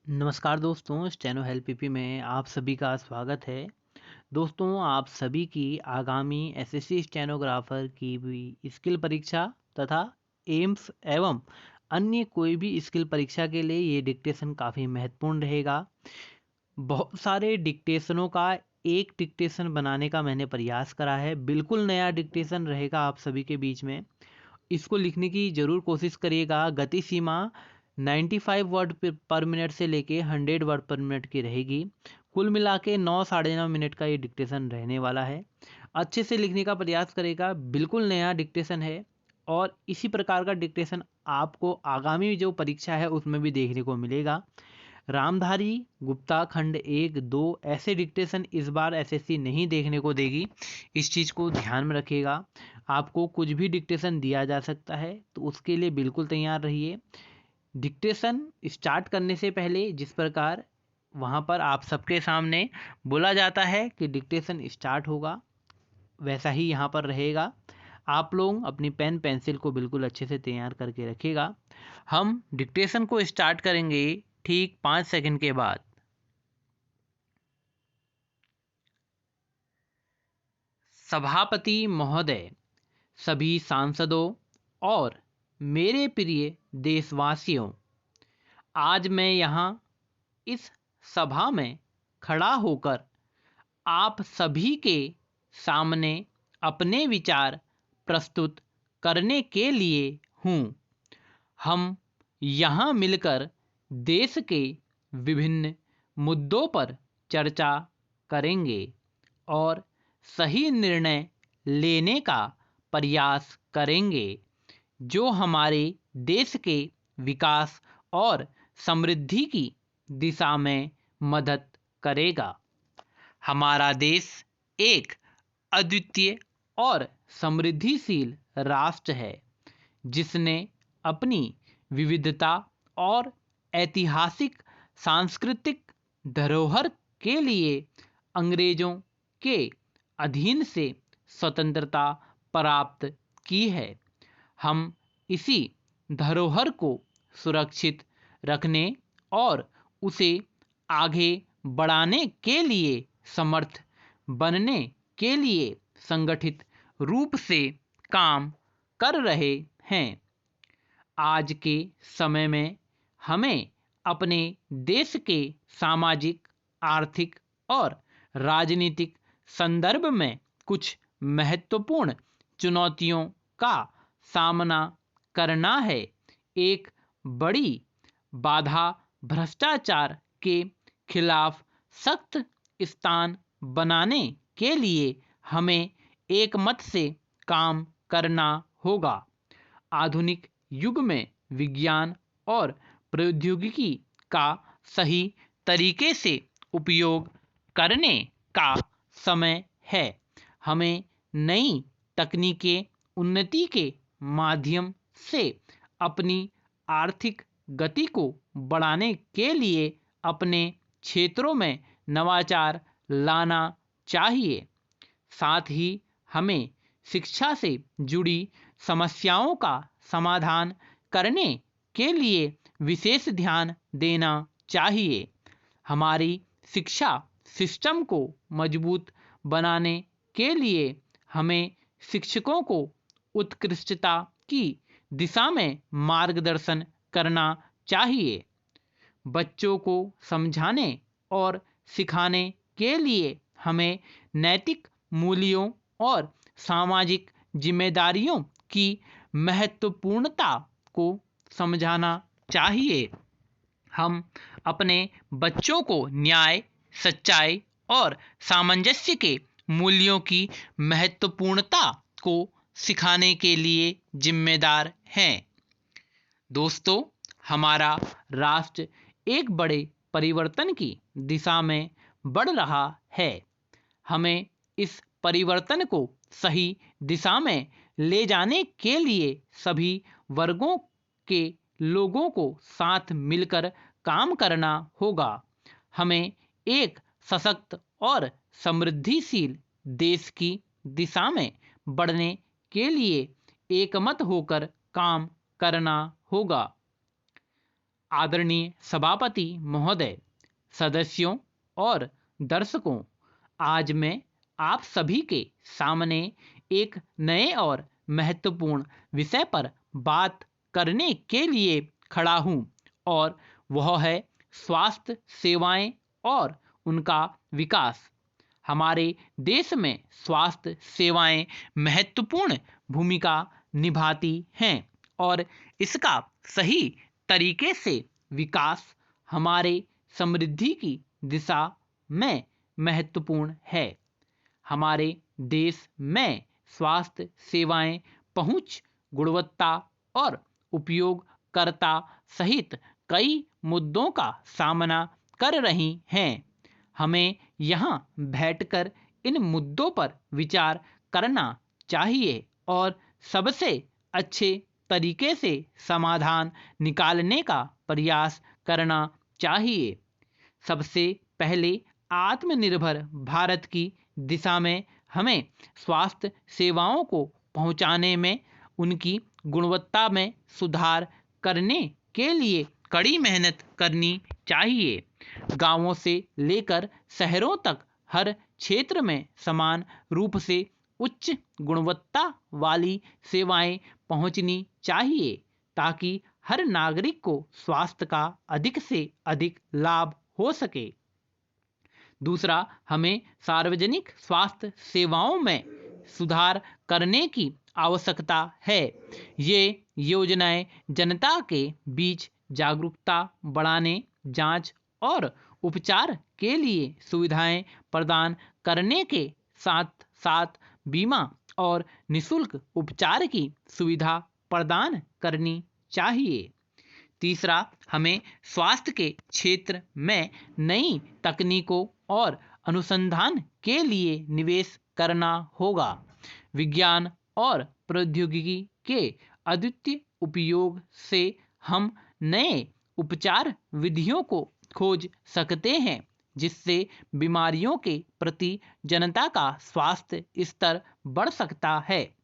नमस्कार दोस्तों, steno help PP में आप सभी का स्वागत है। दोस्तों, आप सभी की आगामी एसएससी स्टेनोग्राफर की भी स्किल परीक्षा तथा एम्स एवं अन्य कोई भी स्किल परीक्षा के लिए ये डिक्टेशन काफ़ी महत्वपूर्ण रहेगा। बहुत सारे डिक्टेशनों का एक डिक्टेशन बनाने का मैंने प्रयास करा है। बिल्कुल नया डिक्टेशन रहेगा आप सभी के बीच में। इसको लिखने की ज़रूर कोशिश करिएगा। गति सीमा 95 वर्ड पर मिनट से लेके 100 वर्ड पर मिनट की रहेगी। कुल मिला के 9 साढ़े 9 मिनट का ये डिक्टेशन रहने वाला है। अच्छे से लिखने का प्रयास करेगा। बिल्कुल नया डिक्टेशन है और इसी प्रकार का डिक्टेशन आपको आगामी जो परीक्षा है उसमें भी देखने को मिलेगा। रामधारी गुप्ता खंड 1, 2 ऐसे डिक्टेशन इस बार एसएससी नहीं देखने को देगी। इस चीज़ को ध्यान में रखिएगा। आपको कुछ भी डिक्टेशन दिया जा सकता है, तो उसके लिए बिल्कुल तैयार रहिए। डिक्टेशन स्टार्ट करने से पहले जिस प्रकार वहाँ पर आप सबके सामने बोला जाता है कि डिक्टेशन स्टार्ट होगा, वैसा ही यहाँ पर रहेगा। आप लोग अपनी पेन पेंसिल को बिल्कुल अच्छे से तैयार करके रखिएगा। हम डिक्टेशन को स्टार्ट करेंगे ठीक 5 सेकंड के बाद। सभापति महोदय, सभी सांसदों और मेरे प्रिय देशवासियों, आज मैं यहाँ इस सभा में खड़ा होकर आप सभी के सामने अपने विचार प्रस्तुत करने के लिए हूँ। हम यहाँ मिलकर देश के विभिन्न मुद्दों पर चर्चा करेंगे और सही निर्णय लेने का प्रयास करेंगे जो हमारे देश के विकास और समृद्धि की दिशा में मदद करेगा। हमारा देश एक अद्वितीय और समृद्धिशील राष्ट्र है जिसने अपनी विविधता और ऐतिहासिक सांस्कृतिक धरोहर के लिए अंग्रेजों के अधीन से स्वतंत्रता प्राप्त की है। हम इसी धरोहर को सुरक्षित रखने और उसे आगे बढ़ाने के लिए समर्थ बनने के लिए संगठित रूप से काम कर रहे हैं। आज के समय में हमें अपने देश के सामाजिक, आर्थिक और राजनीतिक संदर्भ में कुछ महत्वपूर्ण चुनौतियों का सामना करना है। एक बड़ी बाधा भ्रष्टाचार के खिलाफ सख्त स्थान बनाने के लिए हमें एकमत से काम करना होगा। आधुनिक युग में विज्ञान और प्रौद्योगिकी का सही तरीके से उपयोग करने का समय है। हमें नई तकनीकें उन्नति के माध्यम से अपनी आर्थिक गति को बढ़ाने के लिए अपने क्षेत्रों में नवाचार लाना चाहिए। साथ ही हमें शिक्षा से जुड़ी समस्याओं का समाधान करने के लिए विशेष ध्यान देना चाहिए। हमारी शिक्षा सिस्टम को मजबूत बनाने के लिए हमें शिक्षकों को उत्कृष्टता की दिशा में मार्गदर्शन करना चाहिए। बच्चों को समझाने और सिखाने के लिए हमें नैतिक मूल्यों और सामाजिक जिम्मेदारियों की महत्वपूर्णता को समझाना चाहिए। हम अपने बच्चों को न्याय, सच्चाई और सामंजस्य के मूल्यों की महत्वपूर्णता को सिखाने के लिए जिम्मेदार हैं। दोस्तों, हमारा राष्ट्र एक बड़े परिवर्तन की दिशा में बढ़ रहा है। हमें इस परिवर्तन को सही दिशा में ले जाने के लिए सभी वर्गों के लोगों को साथ मिलकर काम करना होगा। हमें एक सशक्त और समृद्धिशील देश की दिशा में बढ़ने के लिए एकमत होकर काम करना होगा। आदरणीय सभापति महोदय, सदस्यों और दर्शकों, आज मैं आप सभी के सामने एक नए और महत्वपूर्ण विषय पर बात करने के लिए खड़ा हूं और वह है स्वास्थ्य सेवाएं और उनका विकास। हमारे देश में स्वास्थ्य सेवाएं महत्वपूर्ण भूमिका निभाती हैं और इसका सही तरीके से विकास हमारे समृद्धि की दिशा में महत्वपूर्ण है। हमारे देश में स्वास्थ्य सेवाएं पहुंच, गुणवत्ता और उपयोगकर्ता सहित कई मुद्दों का सामना कर रही हैं। हमें यहाँ बैठकर इन मुद्दों पर विचार करना चाहिए और सबसे अच्छे तरीके से समाधान निकालने का प्रयास करना चाहिए। सबसे पहले आत्मनिर्भर भारत की दिशा में हमें स्वास्थ्य सेवाओं को पहुंचाने में, उनकी गुणवत्ता में सुधार करने के लिए कड़ी मेहनत करनी चाहिए। गांवों से लेकर शहरों तक हर क्षेत्र में समान रूप से उच्च गुणवत्ता वाली सेवाएं पहुंचनी चाहिए ताकि हर नागरिक को स्वास्थ्य का अधिक से अधिक लाभ हो सके। दूसरा, हमें सार्वजनिक स्वास्थ्य सेवाओं में सुधार करने की आवश्यकता है। ये योजनाएं जनता के बीच जागरूकता बढ़ाने, जांच और उपचार के लिए सुविधाएं प्रदान करने के साथ साथ बीमा और निशुल्क उपचार की सुविधा प्रदान करनी चाहिए। तीसरा, हमें स्वास्थ्य के क्षेत्र में नई तकनीकों और अनुसंधान के लिए निवेश करना होगा। विज्ञान और प्रौद्योगिकी के अद्वितीय उपयोग से हम नए उपचार विधियों को खोज सकते हैं जिससे बीमारियों के प्रति जनता का स्वास्थ्य स्तर बढ़ सकता है।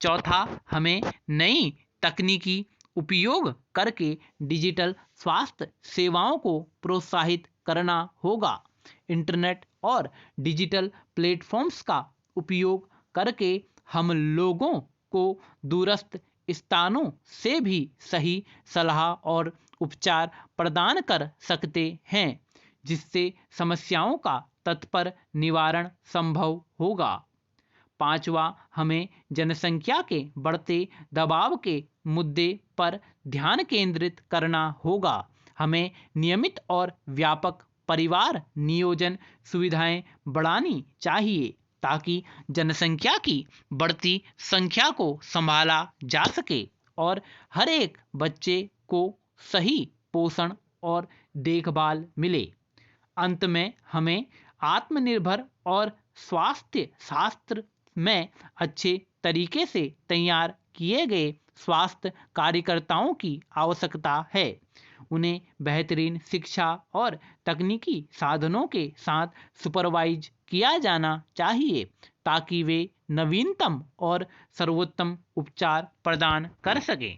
चौथा, हमें नई तकनीकी उपयोग करके डिजिटल स्वास्थ्य सेवाओं को प्रोत्साहित करना होगा। इंटरनेट और डिजिटल प्लेटफॉर्म्स का उपयोग करके हम लोगों को दूरस्थ स्थानों से भी सही सलाह और उपचार प्रदान कर सकते हैं जिससे समस्याओं का तत्पर निवारण संभव होगा। पांचवा, हमें जनसंख्या के बढ़ते दबाव के मुद्दे पर ध्यान केंद्रित करना होगा। हमें नियमित और व्यापक परिवार नियोजन सुविधाएं बढ़ानी चाहिए ताकि जनसंख्या की बढ़ती संख्या को संभाला जा सके और हर एक बच्चे को सही पोषण और देखभाल मिले। अंत में, हमें आत्मनिर्भर और स्वास्थ्य शास्त्र में अच्छे तरीके से तैयार किए गए स्वास्थ्य कार्यकर्ताओं की आवश्यकता है। उन्हें बेहतरीन शिक्षा और तकनीकी साधनों के साथ सुपरवाइज किया जाना चाहिए ताकि वे नवीनतम और सर्वोत्तम उपचार प्रदान कर सकें।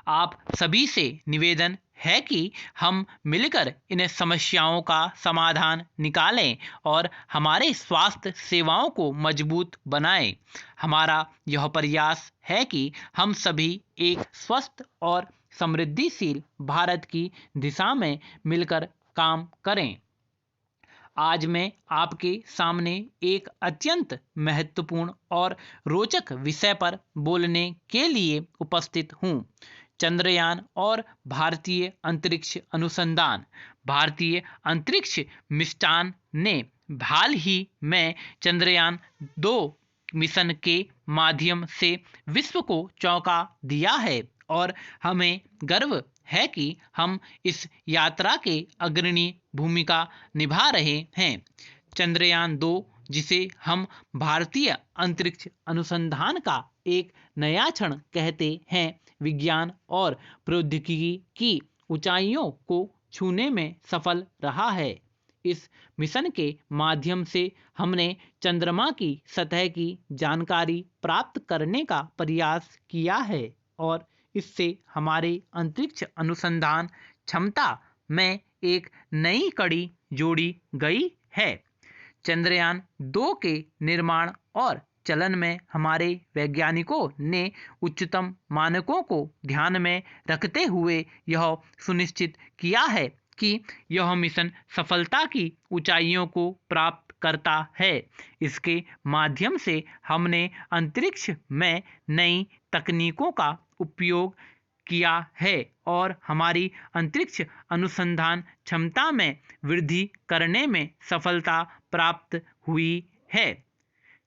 आप सभी से निवेदन है कि हम मिलकर इन समस्याओं का समाधान निकालें और हमारे स्वास्थ्य सेवाओं को मजबूत बनाएं। हमारा यह प्रयास है कि हम सभी एक स्वस्थ और समृद्धिशील भारत की दिशा में मिलकर काम करें। आज मैं आपके सामने एक अत्यंत महत्वपूर्ण और रोचक विषय पर बोलने के लिए उपस्थित हूँ। चंद्रयान और भारतीय अंतरिक्ष अनुसंधान। भारतीय अंतरिक्ष मिशन ने हाल ही में चंद्रयान-2 मिशन के माध्यम से विश्व को चौंका दिया है और हमें गर्व है कि हम इस यात्रा के अग्रणी भूमिका निभा रहे हैं। चंद्रयान-2, जिसे हम भारतीय अंतरिक्ष अनुसंधान का एक नया क्षण कहते हैं, विज्ञान और प्रौद्योगिकी की ऊंचाइयों को छूने में सफल रहा है। इस मिशन के माध्यम से हमने चंद्रमा की सतह की जानकारी प्राप्त करने का प्रयास किया है और इससे हमारे अंतरिक्ष अनुसंधान क्षमता में एक नई कड़ी जोड़ी गई है। चंद्रयान 2 के निर्माण और चलन में हमारे वैज्ञानिकों ने उच्चतम मानकों को ध्यान में रखते हुए यह सुनिश्चित किया है कि यह मिशन सफलता की ऊंचाइयों को प्राप्त करता है। इसके माध्यम से हमने अंतरिक्ष में नई तकनीकों का उपयोग किया है और हमारी अंतरिक्ष अनुसंधान क्षमता में वृद्धि करने में सफलता प्राप्त हुई है।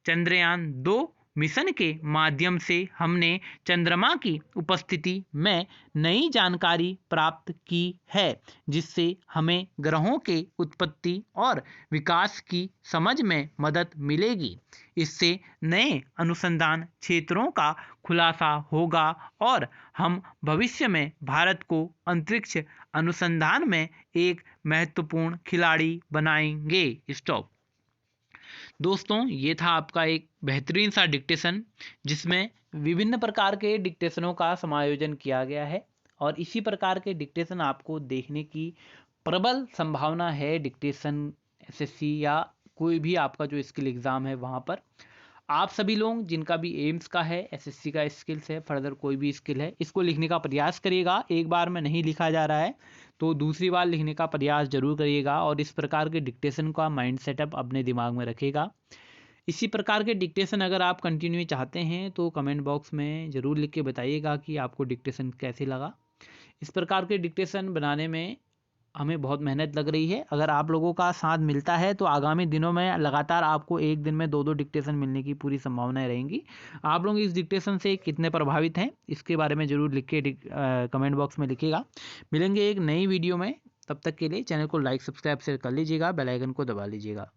चंद्रयान 2 मिशन के माध्यम से हमने चंद्रमा की उपस्थिति में नई जानकारी प्राप्त की है, जिससे हमें ग्रहों के उत्पत्ति और विकास की समझ में मदद मिलेगी। इससे नए अनुसंधान क्षेत्रों का खुलासा होगा और हम भविष्य में भारत को अंतरिक्ष अनुसंधान में एक महत्वपूर्ण खिलाड़ी बनाएंगे। स्टॉप। दोस्तों, ये था आपका एक बेहतरीन सा डिक्टेशन जिसमें विभिन्न प्रकार के डिक्टेशनों का समायोजन किया गया है और इसी प्रकार के डिक्टेशन आपको देखने की प्रबल संभावना है डिक्टेशन एसएससी या कोई भी आपका जो स्किल एग्ज़ाम है वहाँ पर। आप सभी लोग जिनका भी एम्स का है, एसएससी का स्किल्स है, फर्दर कोई भी स्किल है, इसको लिखने का प्रयास करिएगा। एक बार में नहीं लिखा जा रहा है तो दूसरी बार लिखने का प्रयास जरूर करिएगा और इस प्रकार के डिक्टेशन का माइंड सेटअप अपने दिमाग में रखिएगा। इसी प्रकार के डिक्टेशन अगर आप कंटिन्यू चाहते हैं तो कमेंट बॉक्स में ज़रूर लिख के बताइएगा कि आपको डिक्टेशन कैसे लगा। इस प्रकार के डिक्टेशन बनाने में हमें बहुत मेहनत लग रही है। अगर आप लोगों का साथ मिलता है तो आगामी दिनों में लगातार आपको एक दिन में 2-2 डिक्टेशन मिलने की पूरी संभावनाएं रहेंगी। आप लोग इस डिक्टेशन से कितने प्रभावित हैं इसके बारे में ज़रूर लिख के कमेंट बॉक्स में लिखिएगा। मिलेंगे एक नई वीडियो में, तब तक के लिए चैनल को लाइक, सब्सक्राइब, शेयर कर लीजिएगा, बेल आइकन को दबा लीजिएगा।